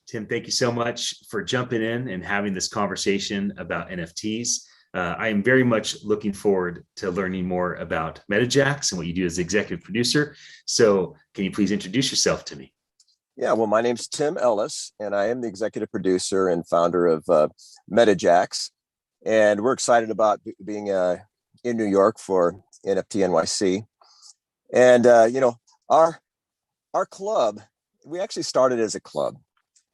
Tim, thank you so much for jumping in and having this conversation about NFTs. I am very much looking forward to learning more about MetaJax and what you do as the executive producer. So, can you please introduce yourself to me? Yeah, well, my name's Tim Ellis, and I am the executive producer and founder of MetaJax. And we're excited about being in New York for NFT NYC. And our club, we actually started as a club.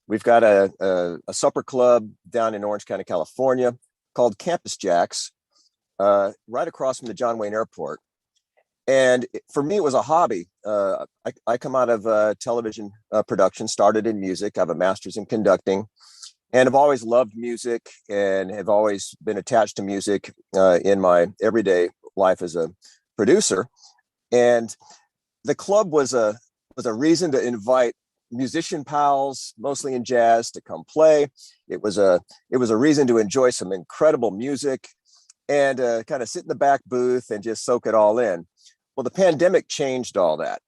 We've got a supper club down in Orange County, California, called Campus Jacks, right across from the John Wayne Airport. And for me, it was a hobby. I come out of television production, started in music. I have a master's in conducting, and I've always loved music and have always been attached to music in my everyday life as a producer. And the club was a reason to invite musician pals, mostly in jazz, to come play. It was a reason to enjoy some incredible music and kind of sit in the back booth and just soak it all in. Well, the pandemic changed all that.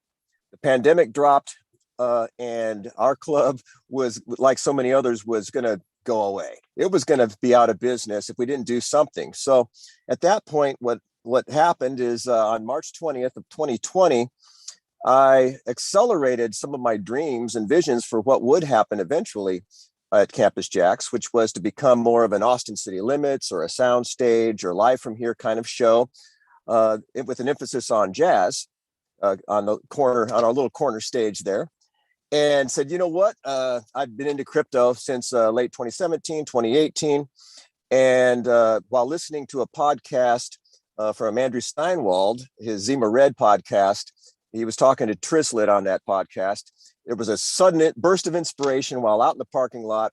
The pandemic dropped, and our club was, like so many others, was going to go away. It was going to be out of business if we didn't do something. So at that point, what happened is on March 20th of 2020, I accelerated some of my dreams and visions for what would happen eventually at Campus Jacks, which was to become more of an Austin City Limits or a soundstage or live from here kind of show, with an emphasis on jazz on our little corner stage there. And said, you know what? I've been into crypto since late 2017, 2018. And while listening to a podcast from Andrew Steinwald, his Zima Red podcast, he was talking to Trislet on that podcast. It was a sudden burst of inspiration while out in the parking lot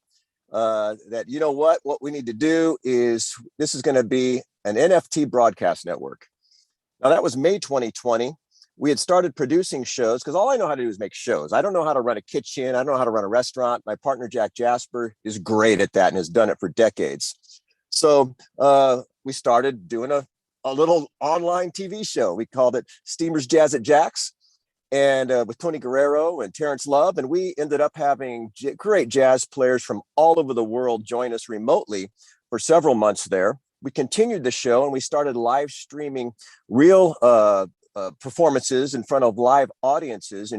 that, you know what we need to do is, this is going to be an NFT broadcast network. Now, that was May 2020. We had started producing shows because all I know how to do is make shows. I don't know how to run a kitchen. I don't know how to run a restaurant. My partner, Jack Jasper, is great at that and has done it for decades. So we started doing a little online TV show. We called it Steamers Jazz at Jack's, and with Tony Guerrero and Terrence Love. And we ended up having great jazz players from all over the world join us remotely for several months there. We continued the show and we started live streaming real performances in front of live audiences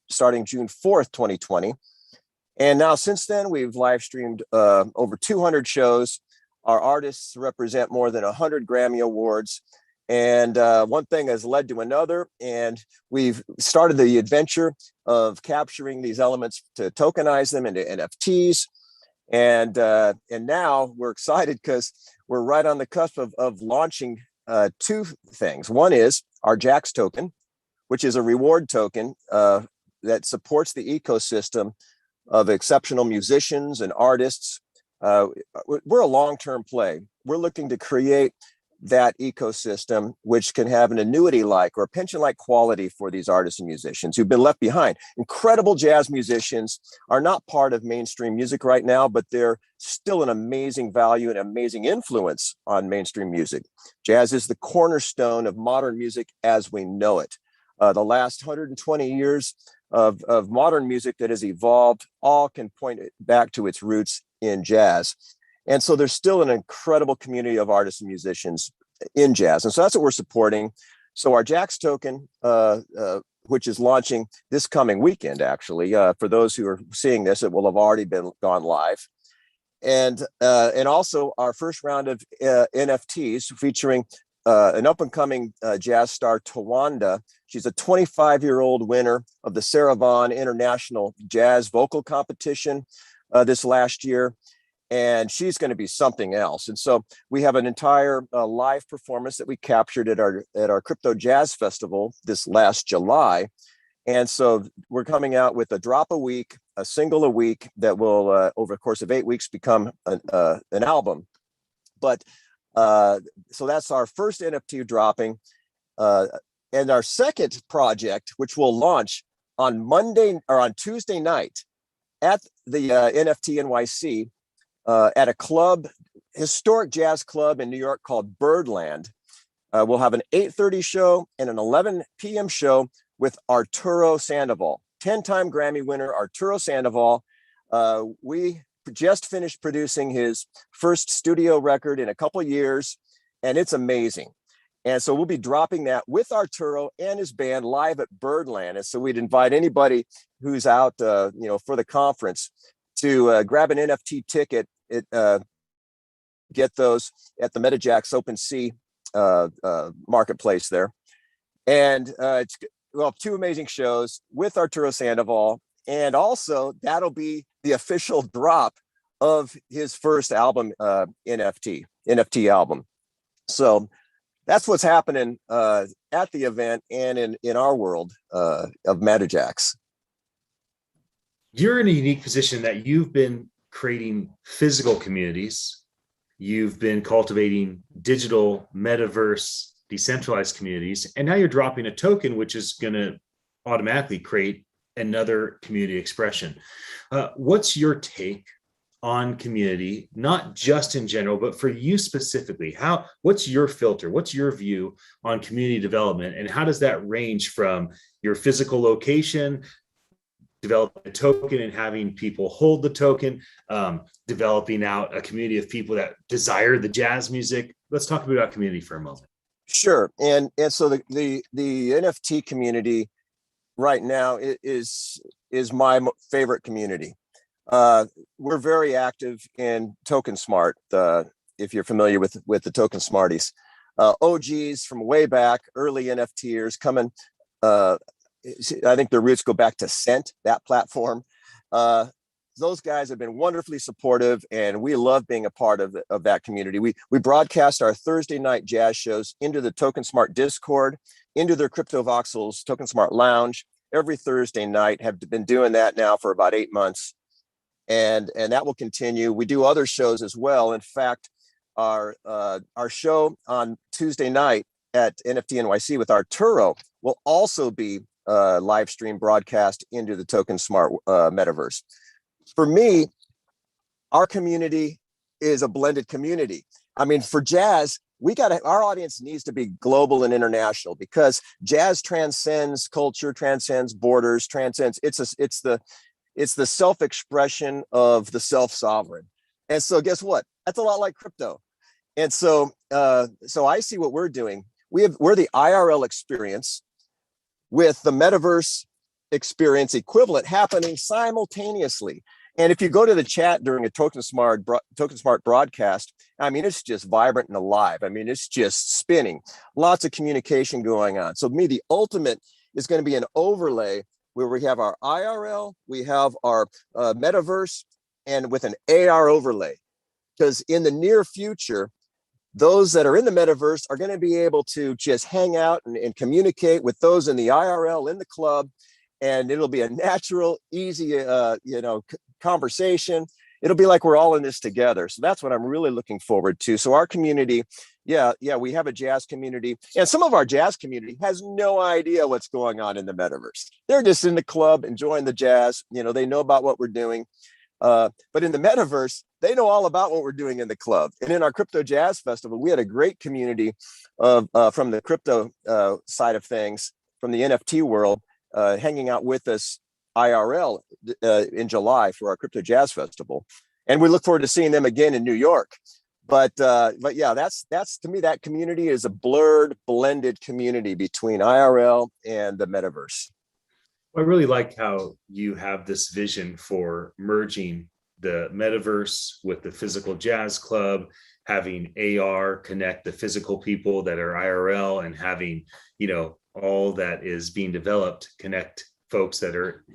starting June 4th, 2020. And now since then, we've live streamed over 200 shows. Our artists represent more than 100 Grammy Awards. And one thing has led to another. And we've started the adventure of capturing these elements to tokenize them into NFTs. And now we're excited because we're right on the cusp of launching two things. One is our Jax token, which is a reward token that supports the ecosystem of exceptional musicians and artists. We're a long-term play. We're looking to create that ecosystem, which can have an annuity-like or a pension-like quality for these artists and musicians who've been left behind. Incredible jazz musicians are not part of mainstream music right now, but they're still an amazing value and amazing influence on mainstream music. Jazz is the cornerstone of modern music as we know it. The last 120 years of modern music that has evolved all can point back to its roots in jazz. And so there's still an incredible community of artists and musicians in jazz. And so that's what we're supporting. So our Jax token, which is launching this coming weekend, actually, for those who are seeing this, it will have already gone live. And also our first round of NFTs featuring an up-and-coming jazz star, Tawanda. She's a 25-year-old winner of the Sarah Vaughan International Jazz Vocal Competition this last year. And she's going to be something else. And so we have an entire live performance that we captured at our Crypto Jazz Festival this last July. And so we're coming out with a drop a week, a single a week that will, over the course of 8 weeks, become an album. But so that's our first NFT dropping. And our second project, which will launch on Tuesday night at the NFT NYC, at a club, historic jazz club in New York called Birdland. We'll have an 8:30 show and an 11 p.m. show with Arturo Sandoval, 10-time Grammy winner Arturo Sandoval. We just finished producing his first studio record in a couple of years, and it's amazing. And so we'll be dropping that with Arturo and his band live at Birdland. And so we'd invite anybody who's out, for the conference to grab an NFT ticket. Get those at the MetaJax OpenSea marketplace there. And it's two amazing shows with Arturo Sandoval. And also that'll be the official drop of his first album, NFT album. So that's what's happening at the event and in our world of MetaJax. You're in a unique position that you've been creating physical communities. You've been cultivating digital, metaverse, decentralized communities, and now you're dropping a token, which is going to automatically create another community expression. What's your take on community, not just in general, but for you specifically? What's your filter? What's your view on community development? And how does that range from your physical location, developing a token and having people hold the token, developing out a community of people that desire the jazz music? Let's talk about community for a moment. Sure. And so the NFT community right now is my favorite community. We're very active in TokenSmart. If you're familiar with the Token Smarties, OGs from way back, early NFTers coming. I think their roots go back to Cent, that platform. Those guys have been wonderfully supportive, and we love being a part of that community. We broadcast our Thursday night jazz shows into the TokenSmart Discord, into their CryptoVoxels TokenSmart Lounge every Thursday night. Have been doing that now for about 8 months. And that will continue. We do other shows as well. In fact, our show on Tuesday night at NFT NYC with Arturo will also be live stream broadcast into the TokenSmart metaverse. For me, our community is a blended community. I mean, for jazz, our audience needs to be global and international, because jazz transcends culture, transcends borders, it's the self-expression of the self-sovereign. And so guess what? That's a lot like crypto. And so I see what we're doing. We're the IRL experience with the metaverse experience equivalent happening simultaneously. And if you go to the chat during a TokenSmart broadcast, I mean, it's just vibrant and alive. I mean, it's just spinning, lots of communication going on. So to me, the ultimate is going to be an overlay where we have our IRL, we have our metaverse, and with an AR overlay. Because in the near future, those that are in the metaverse are going to be able to just hang out and communicate with those in the IRL in the club, and it'll be a natural, easy, conversation. It'll be like we're all in this together. So that's what I'm really looking forward to. So our community, we have a jazz community, and some of our jazz community has no idea what's going on in the metaverse. They're just in the club enjoying the jazz. They know about what we're doing. But in the metaverse, they know all about what we're doing in the club. And in our Crypto Jazz Festival, we had a great community of from the crypto side of things, from the NFT world, hanging out with us IRL in July for our Crypto Jazz Festival. And we look forward to seeing them again in New York. But yeah, that's to me, that community is a blended community between IRL and the metaverse. I really like how you have this vision for merging the metaverse with the physical jazz club, having AR connect the physical people that are IRL, and having, all that is being developed connect folks that are,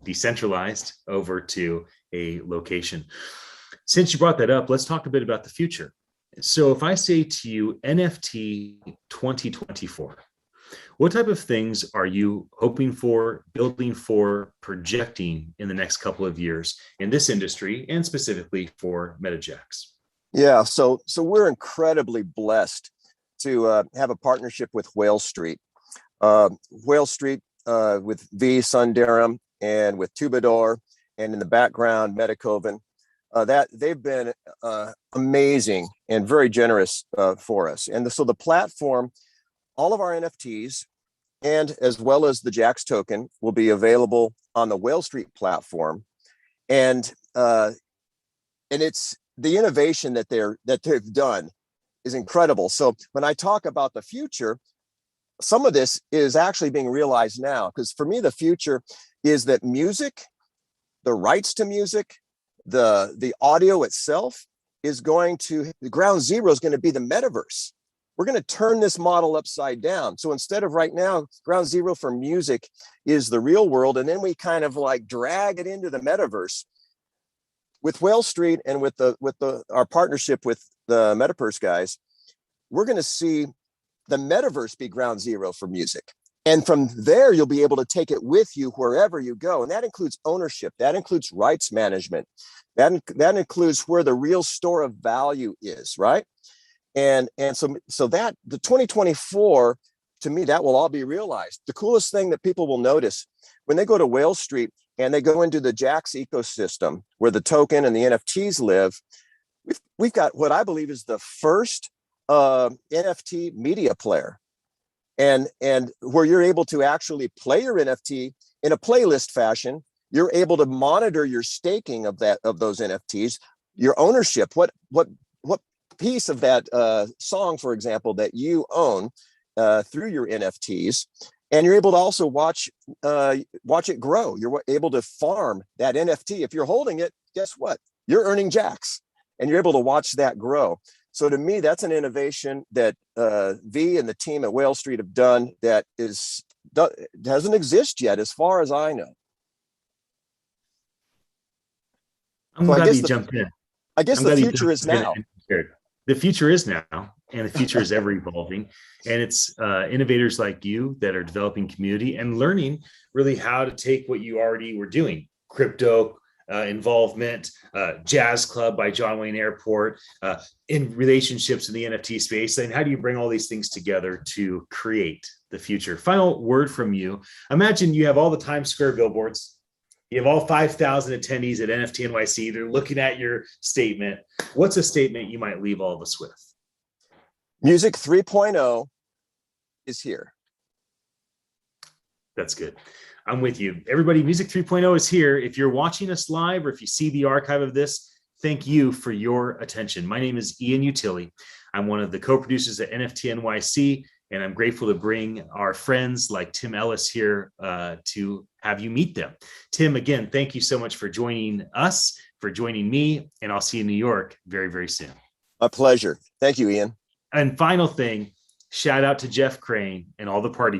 decentralized over to a location. Since you brought that up, let's talk a bit about the future. So if I say to you NFT 2024, what type of things are you hoping for, building for, projecting in the next couple of years in this industry, and specifically for MetaJax? Yeah, so we're incredibly blessed to have a partnership with Whale Street. Whale Street with V Sundaram and with Tubador, and in the background, Metakoven. That they've been amazing and very generous for us. And so the platform, all of our NFTs, and as well as the Jax token, will be available on the Whale Street platform. and it's the innovation that they've done is incredible. So when I talk about the future, some of this is actually being realized now, because for me, the future is that music, the rights to music, the audio itself is going to, the ground zero is going to be the metaverse. We're going to turn this model upside down. So instead of right now, ground zero for music is the real world, and then we kind of like drag it into the metaverse. With Whale Street and with our partnership with the Metaverse guys, we're going to see the metaverse be ground zero for music. And from there, you'll be able to take it with you wherever you go. And that includes ownership. That includes rights management. That includes where the real store of value is, right? And so that the 2024, to me, that will all be realized. The coolest thing that people will notice when they go to Whale Street and they go into the JAX ecosystem where the token and the NFTs live, we've got what I believe is the first NFT media player, and where you're able to actually play your NFT in a playlist fashion. You're able to monitor your staking of those NFTs, your ownership, what piece of that song, for example, that you own through your NFTs, and you're able to also watch it grow. You're able to farm that NFT. If you're holding it, guess what? You're earning JAX, and you're able to watch that grow. So to me, that's an innovation that V and the team at Whale Street have done that doesn't exist yet, as far as I know. I'm glad you jumped in. I guess the future is now. The future is now, and the future is ever evolving. And it's innovators like you that are developing community and learning really how to take what you already were doing, crypto involvement, Jazz Club by John Wayne Airport, in relationships in the NFT space. And how do you bring all these things together to create the future? Final word from you. Imagine you have all the Times Square billboards. You have all 5,000 attendees at NFT NYC. They're looking at your statement. What's a statement you might leave all of us with? Music 3.0 is here. That's good. I'm with you. Everybody, Music 3.0 is here. If you're watching us live or if you see the archive of this, thank you for your attention. My name is Ian Utilli. I'm one of the co-producers at NFT NYC, and I'm grateful to bring our friends like Tim Ellis here to have you meet them. Tim, again, thank you so much for joining us, for joining me, and I'll see you in New York very, very soon. A pleasure. Thank you, Ian. And final thing, shout out to Jeff Crane and all the party